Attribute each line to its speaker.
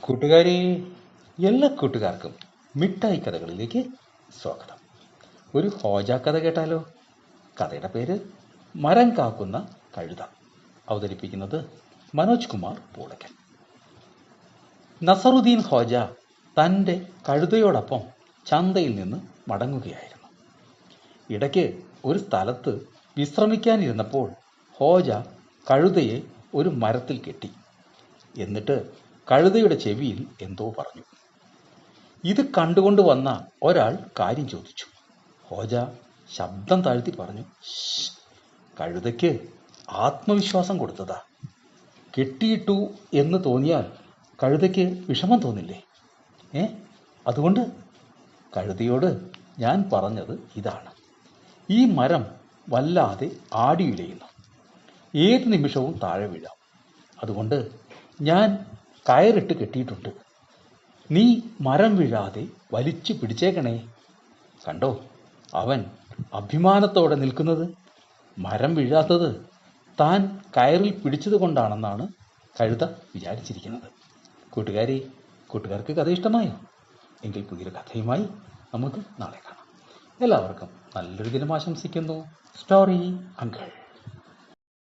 Speaker 1: കൂട്ടുകാരെ, എല്ലാ കൂട്ടുകാർക്കും മിഠായി കഥകളിലേക്ക് സ്വാഗതം. ഒരു ഹോജ കഥ കേട്ടാലോ? കഥയുടെ പേര് മരം കാക്കുന്ന കഴുത. അവതരിപ്പിക്കുന്നത് മനോജ് കുമാർ പൂളയ്ക്കൽ. നസറുദ്ദീൻ ഹോജ തൻ്റെ കഴുതയോടൊപ്പം ചന്തയിൽ നിന്ന് മടങ്ങുകയായിരുന്നു. ഇടയ്ക്ക് ഒരു സ്ഥലത്ത് വിശ്രമിക്കാനിരുന്നപ്പോൾ ഹോജ കഴുതയെ ഒരു മരത്തിൽ കെട്ടി. എന്നിട്ട് കഴുതയുടെ ചെവിയിൽ എന്തോ പറഞ്ഞു. ഇത് കണ്ടുകൊണ്ട് വന്ന ഒരാൾ കാര്യം ചോദിച്ചു. ഹോജ ശബ്ദം താഴ്ത്തി പറഞ്ഞു, കഴുതയ്ക്ക് ആത്മവിശ്വാസം കൊടുത്തതാ. കെട്ടിയിട്ടു എന്ന് തോന്നിയാൽ കഴുതയ്ക്ക് വിഷമം തോന്നില്ലേ? അതുകൊണ്ട് കഴുതയോട് ഞാൻ പറഞ്ഞത് ഇതാണ്. ഈ മരം വല്ലാതെ ആടിയുലയുന്നു, ഏത് നിമിഷവും താഴെ വീഴാം. അതുകൊണ്ട് ഞാൻ കയറിട്ട് കെട്ടിയിട്ടുണ്ട്. നീ മരം വീഴാതെ വലിച്ചു പിടിച്ചേക്കണേ. കണ്ടോ, അവൻ അഭിമാനത്തോടെ നിൽക്കുന്നത്. മരം വീഴാത്തത് താൻ കയറിൽ പിടിച്ചത് കൊണ്ടാണെന്നാണ് കഴുത വിചാരിച്ചിരിക്കുന്നത്. കൂട്ടുകാർക്ക് കഥ ഇഷ്ടമായോ? എങ്കിൽ പുതിയൊരു കഥയുമായി നമുക്ക് നാളെ കാണാം. എല്ലാവർക്കും നല്ലൊരു ദിനം ആശംസിക്കുന്നു. Story uncle.